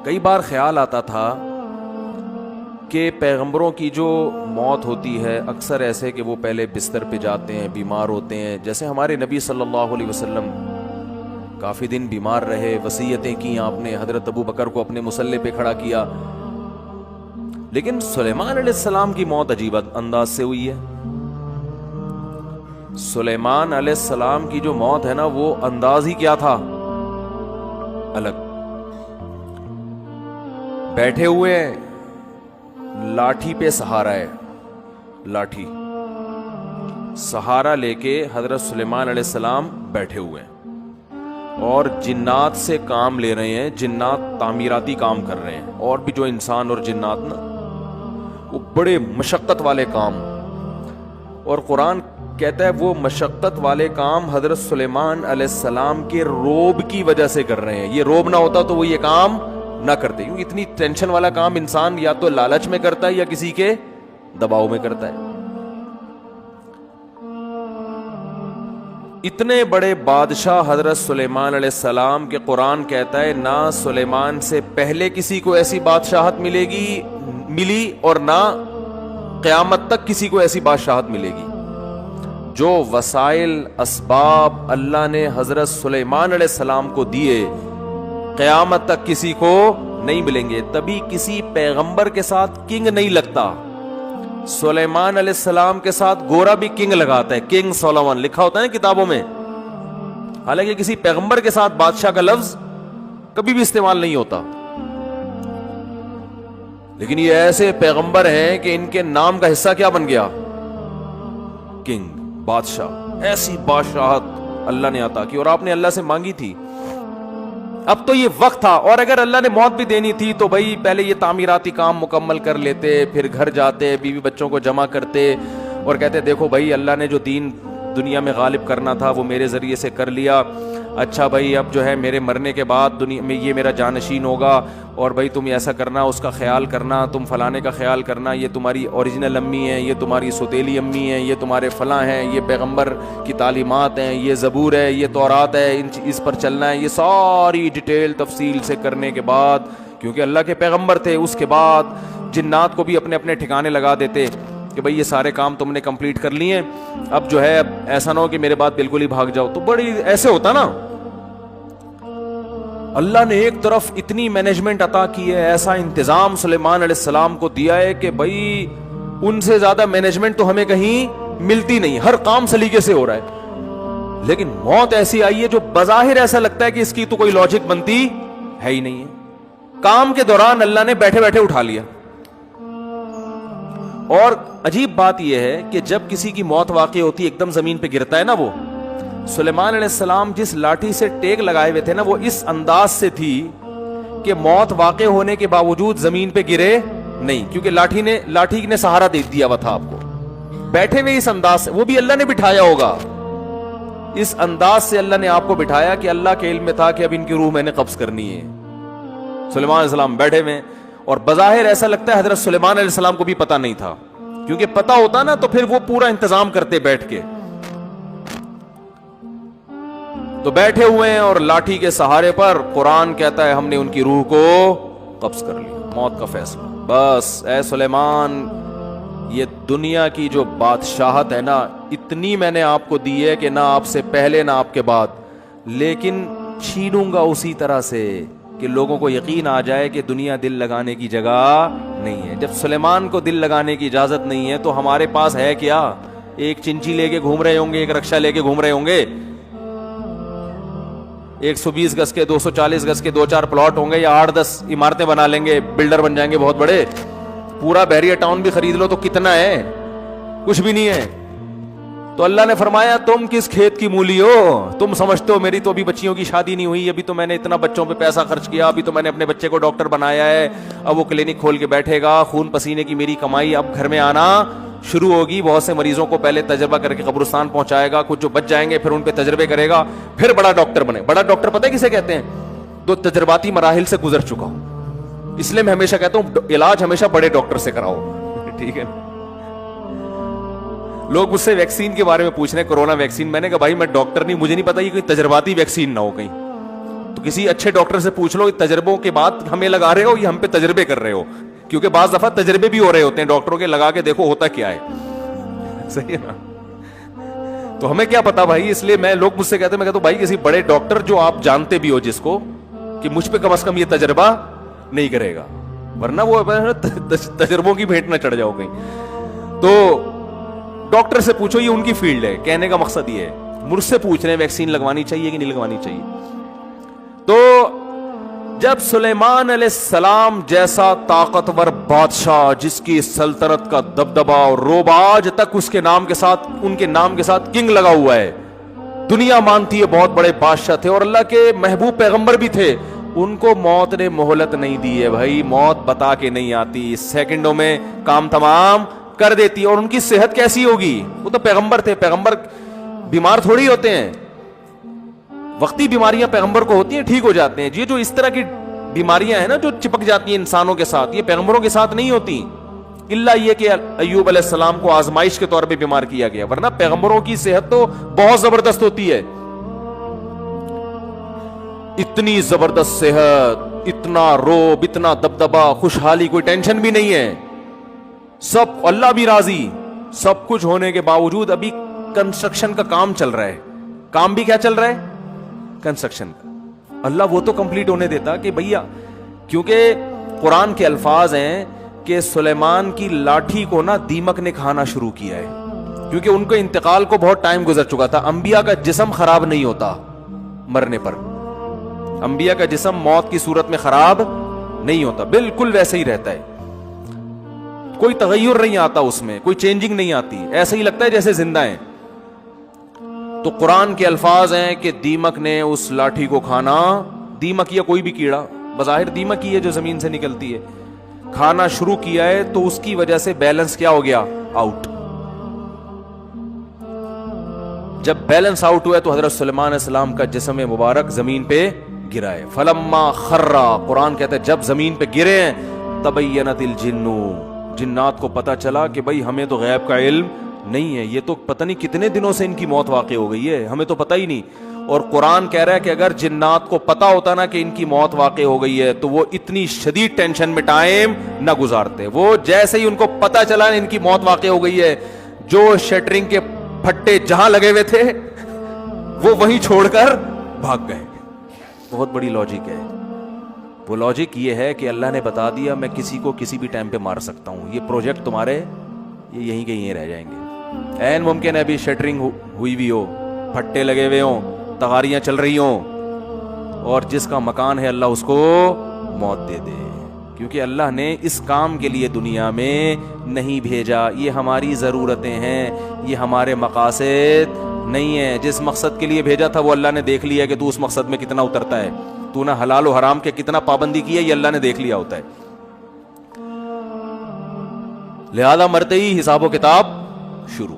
کئی بار خیال آتا تھا کہ پیغمبروں کی جو موت ہوتی ہے اکثر ایسے کہ وہ پہلے بستر پہ جاتے ہیں، بیمار ہوتے ہیں، جیسے ہمارے نبی صلی اللہ علیہ وسلم کافی دن بیمار رہے، وصیتیں کی آپ نے، حضرت ابو بکر کو اپنے مصلے پہ کھڑا کیا. لیکن سلیمان علیہ السلام کی موت عجیب انداز سے ہوئی ہے. سلیمان علیہ السلام کی جو موت ہے نا، وہ انداز ہی کیا تھا، الگ. بیٹھے ہوئے ہیں، لاٹھی پہ سہارا ہے، لاٹھی سہارا لے کے حضرت سلیمان علیہ السلام بیٹھے ہوئے ہیں اور جنات سے کام لے رہے ہیں. جنات تعمیراتی کام کر رہے ہیں، اور بھی جو انسان اور جنات نا، وہ بڑے مشقت والے کام. اور قرآن کہتا ہے وہ مشقت والے کام حضرت سلیمان علیہ السلام کے روب کی وجہ سے کر رہے ہیں. یہ روب نہ ہوتا تو وہ یہ کام نہ کرتے، کیونکہ اتنی ٹینشن والا کام انسان یا تو لالچ میں کرتا ہے یا کسی کے دباؤ میں کرتا ہے. اتنے بڑے بادشاہ حضرت سلیمان علیہ السلام کے قرآن کہتا ہے نہ سلیمان سے پہلے کسی کو ایسی بادشاہت ملی اور نہ قیامت تک کسی کو ایسی بادشاہت ملے گی. جو وسائل اسباب اللہ نے حضرت سلیمان علیہ السلام کو دیے، قیامت تک کسی کو نہیں ملیں گے. تبھی کسی پیغمبر کے ساتھ کنگ نہیں لگتا. سلیمان علیہ السلام کے ساتھ گورا بھی کنگ لگاتا ہے، کنگ سولومن لکھا ہوتا ہے نا کتابوں میں. حالانکہ کسی پیغمبر کے ساتھ بادشاہ کا لفظ کبھی بھی استعمال نہیں ہوتا. لیکن یہ ایسے پیغمبر ہیں کہ ان کے نام کا حصہ کیا بن گیا، کنگ، بادشاہ. ایسی بادشاہت اللہ نے عطا کی اور آپ نے اللہ سے مانگی تھی. اب تو یہ وقت تھا، اور اگر اللہ نے موت بھی دینی تھی تو بھائی پہلے یہ تعمیراتی کام مکمل کر لیتے، پھر گھر جاتے، بیوی بچوں کو جمع کرتے اور کہتے دیکھو بھائی اللہ نے جو دین دنیا میں غالب کرنا تھا وہ میرے ذریعے سے کر لیا. اچھا بھائی اب جو ہے میرے مرنے کے بعد دنیا میں یہ میرا جانشین ہوگا، اور بھائی تم ایسا کرنا، اس کا خیال کرنا، تم فلانے کا خیال کرنا، یہ تمہاری اوریجنل امی ہیں، یہ تمہاری سوتیلی امی ہیں، یہ تمہارے فلاں ہیں، یہ پیغمبر کی تعلیمات ہیں، یہ زبور ہے، یہ تورات ہے، اس پر چلنا ہے. یہ ساری ڈیٹیل تفصیل سے کرنے کے بعد، کیونکہ اللہ کے پیغمبر تھے، اس کے بعد جنات کو بھی اپنے اپنے ٹھکانے لگا دیتے کہ بھئی یہ سارے کام تم نے کمپلیٹ کر لیے ہیں، اب جو ہے ایسا نہ ہو کہ میرے بعد بالکل ہی بھاگ جاؤ. تو بڑی ایسے ہوتا نا. اللہ نے ایک طرف اتنی مینجمنٹ عطا کی ہے، ایسا انتظام سلیمان علیہ السلام کو دیا ہے کہ بھئی ان سے زیادہ مینجمنٹ تو ہمیں کہیں ملتی نہیں، ہر کام سلیقے سے ہو رہا ہے. لیکن موت ایسی آئی ہے جو بظاہر ایسا لگتا ہے کہ اس کی تو کوئی لاجک بنتی ہے ہی نہیں ہے. کام کے دوران اللہ نے بیٹھے بیٹھے اٹھا لیا. اور عجیب بات یہ ہے کہ جب کسی کی موت واقع ہوتی ہے ایک دم زمین پہ گرتا ہے نا، وہ سلیمان علیہ السلام جس لاٹھی سے ٹیک لگائے ہوئے تھے نا، وہ اس انداز سے تھی کہ موت واقع ہونے کے باوجود زمین پہ گرے نہیں، کیونکہ لاٹھی نے سہارا دے دیا ہوا تھا آپ کو. بیٹھے ہوئے اس انداز سے، وہ بھی اللہ نے بٹھایا ہوگا، اس انداز سے اللہ نے آپ کو بٹھایا کہ اللہ کے علم میں تھا کہ اب ان کی روح میں نے قبض کرنی ہے. سلیمان علیہ السلام بیٹھے ہوئے، اور بظاہر ایسا لگتا ہے حضرت سلیمان علیہ السلام کو بھی پتہ نہیں تھا، کیونکہ پتہ ہوتا نا تو پھر وہ پورا انتظام کرتے بیٹھ کے. تو بیٹھے ہوئے ہیں اور لاٹھی کے سہارے پر قرآن کہتا ہے ہم نے ان کی روح کو قبض کر لیا. موت کا فیصلہ. بس اے سلیمان، یہ دنیا کی جو بادشاہت ہے نا، اتنی میں نے آپ کو دی ہے کہ نہ آپ سے پہلے نہ آپ کے بعد، لیکن چھینوں گا اسی طرح سے کہ لوگوں کو یقین آ جائے کہ دنیا دل لگانے کی جگہ نہیں ہے. جب سلیمان کو دل لگانے کی اجازت نہیں ہے تو ہمارے پاس ہے کیا؟ ایک چنچی لے کے گھوم رہے ہوں گے، ایک رکشہ لے کے گھوم رہے ہوں گے، 120 گز کے 240 گز کے 2-4 پلاٹ ہوں گے، یا 8-10 عمارتیں بنا لیں گے، بلڈر بن جائیں گے بہت بڑے. پورا بحریہ ٹاؤن بھی خرید لو تو کتنا ہے؟ کچھ بھی نہیں ہے. تو اللہ نے فرمایا تم کس کھیت کی مولی ہو؟ تم سمجھتے ہو میری تو ابھی بچیوں کی شادی نہیں ہوئی، ابھی تو میں نے اتنا بچوں پہ پیسہ خرچ کیا، ابھی تو میں نے اپنے بچے کو ڈاکٹر بنایا ہے، اب وہ کلینک کھول کے بیٹھے گا، خون پسینے کی میری کمائی اب گھر میں آنا شروع ہوگی. بہت سے مریضوں کو پہلے تجربہ کر کے قبرستان پہنچائے گا، کچھ جو بچ جائیں گے پھر ان پہ تجربے کرے گا، پھر بڑا ڈاکٹر بنے. بڑا ڈاکٹر پتہ ہے کسے کہتے ہیں؟ جو تجرباتی مراحل سے گزر چکا ہوں. اس لیے میں ہمیشہ کہتا ہوں علاج ہمیشہ بڑے ڈاکٹر سے کراؤ. ٹھیک ہے. لوگ مجھ سے ویکسین کے بارے میں پوچھ رہے ہیں، کورونا ویکسین. میں نے کہا بھائی میں ڈاکٹر نہیں، مجھے نہیں پتا یہ کوئی تجرباتی ویکسین نہ ہو کہیں. تو کسی اچھے ڈاکٹر سے پوچھ لو تجربوں کے بعد ہمیں لگا رہے ہو یا ہم پہ تجربے کر رہے ہو, کیونکہ بعض دفعہ تجربے بھی ہو رہے ہوتے ہیں ڈاکٹروں کے, لگا کے دیکھو ہوتا کیا ہے. صحیح ہے نا؟ تو ہمیں کیا پتا بھائی, اس لیے میں لوگ مجھ سے کہتے ہیں, میں کہتا ہوں بھائی کسی بڑے ڈاکٹر جو آپ جانتے بھی ہو جس کو, کہ مجھ پہ کم از کم یہ تجربہ نہیں کرے گا, ورنہ وہ تجربوں کی بھیٹ نہ چڑھ جاؤ کہیں. تو ڈاکٹر سے پوچھو, یہ ان کی فیلڈ ہے. کہنے کا مقصد یہ ہے, مجھ سے پوچھ رہے ہیں ویکسین لگوانی چاہیے کہ نہیں لگوانی چاہیے. تو جب سلیمان علیہ السلام جیسا طاقتور بادشاہ جس کی سلطنت کا دبدبا اور روب آج تک اس کے نام کے ساتھ, ان کے نام کے ساتھ کنگ لگا ہوا ہے, دنیا مانتی ہے بہت بڑے بادشاہ تھے اور اللہ کے محبوب پیغمبر بھی تھے, ان کو موت نے مہلت نہیں دی ہے بھائی. موت بتا کے نہیں آتی, سیکنڈوں میں کام تمام کر دیتی. اور ان کی صحت کیسی ہوگی, وہ تو پیغمبر تھے, پیغمبر بیمار تھوڑی ہوتے ہیں, وقتی بیماریاں پیغمبر کو ہوتی ہیں ٹھیک ہو جاتے ہیں. یہ جو اس طرح کی بیماریاں ہیں نا جو چپک جاتی ہیں انسانوں کے ساتھ, یہ پیغمبروں کے ساتھ نہیں ہوتی, الا یہ کہ ایوب علیہ السلام کو آزمائش کے طور پہ بیمار کیا گیا, ورنہ پیغمبروں کی صحت تو بہت زبردست ہوتی ہے. اتنی زبردست صحت, اتنا روب, اتنا دبدبا, خوشحالی, کوئی ٹینشن بھی نہیں ہے, سب اللہ بھی راضی. سب کچھ ہونے کے باوجود ابھی کنسٹرکشن کا کام چل رہا ہے. کام بھی کیا چل رہا ہے, کنسٹرکشن کا. اللہ وہ تو کمپلیٹ ہونے دیتا کہ بھیا, کیونکہ قرآن کے الفاظ ہیں کہ سلیمان کی لاٹھی کو نا دیمک نے کھانا شروع کیا ہے, کیونکہ ان کے انتقال کو بہت ٹائم گزر چکا تھا. انبیاء کا جسم خراب نہیں ہوتا مرنے پر, انبیاء کا جسم موت کی صورت میں خراب نہیں ہوتا, بالکل ویسے ہی رہتا ہے, کوئی تغیر نہیں آتا اس میں, کوئی چینجنگ نہیں آتی, ایسا ہی لگتا ہے جیسے زندہ ہیں. تو قرآن کے الفاظ ہیں کہ دیمک نے اس لاٹھی کو کھانا, دیمک یا کوئی بھی کیڑا, بظاہر دیمک ہی ہے جو زمین سے نکلتی ہے, کھانا شروع کیا ہے. تو اس کی وجہ سے بیلنس کیا ہو گیا, آؤٹ. جب بیلنس آؤٹ ہوا تو حضرت سلیمان علیہ السلام کا جسم مبارک زمین پہ گرا ہے. فلما خرّا, قرآن کہتا ہے جب زمین پہ گرے ہیں, تبینت الجن, جنات کو پتا چلا کہ بھائی ہمیں تو غیب کا علم نہیں ہے, یہ تو پتہ نہیں کتنے دنوں سے ان کی موت واقع ہو گئی ہے, ہمیں تو پتہ ہی نہیں. اور قرآن کہہ رہا ہے کہ اگر جنات کو پتا ہوتا نا کہ ان کی موت واقع ہو گئی ہے تو وہ اتنی شدید ٹینشن میں ٹائم نہ گزارتے. وہ جیسے ہی ان کو پتا چلا ان کی موت واقع ہو گئی ہے, جو شٹرنگ کے پھٹے جہاں لگے ہوئے تھے وہ وہیں چھوڑ کر بھاگ گئے. بہت بڑی لاجک ہے. وہ لاجک یہ ہے کہ اللہ نے بتا دیا میں کسی کو کسی بھی ٹائم پہ مار سکتا ہوں, یہ پروجیکٹ تمہارے یہ یہیں کے یہیں رہ جائیں گے. این ممکن ہے ابھی شٹرنگ ہوئی بھی ہو, پھٹے لگے ہوئے ہوں, تغاریاں چل رہی ہوں, اور جس کا مکان ہے اللہ اس کو موت دے دے, کیونکہ اللہ نے اس کام کے لیے دنیا میں نہیں بھیجا. یہ ہماری ضرورتیں ہیں, یہ ہمارے مقاصد نہیں ہیں. جس مقصد کے لیے بھیجا تھا وہ اللہ نے دیکھ لیا کہ تو اس مقصد میں کتنا اترتا ہے, تو نہ حلال و حرام کے کتنا پابندی کی ہے, یہ اللہ نے دیکھ لیا ہوتا ہے. لہذا مرتے ہی حساب و کتاب شروع.